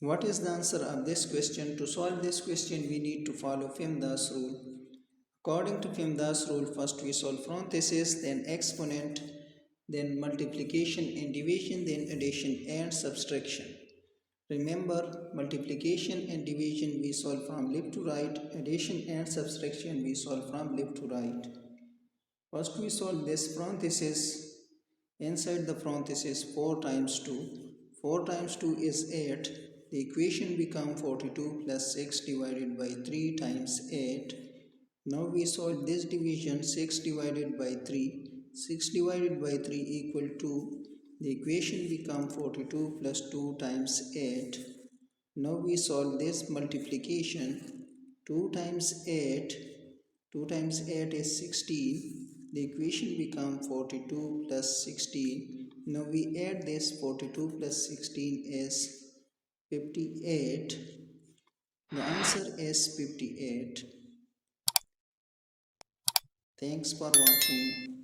What is the answer of this question? To solve this question, we need to follow PEMDAS rule. According to PEMDAS rule, first we solve parenthesis, then exponent, then multiplication and division, then addition and subtraction. Remember, multiplication and division we solve from left to right, addition and subtraction we solve from left to right. First we solve this parenthesis. Inside the parenthesis 4 times 2. 4 times 2 is 8. The equation becomes 42 plus 6 divided by 3 times 8. Now we solve this division 6 divided by 3. 6 divided by 3 equal to, the equation becomes 42 plus 2 times 8. Now we solve this multiplication. 2 times 8. 2 times 8 is 16. The equation becomes 42 plus 16. Now we add this 42 plus 16 is 58. The answer is 58. Thanks for watching.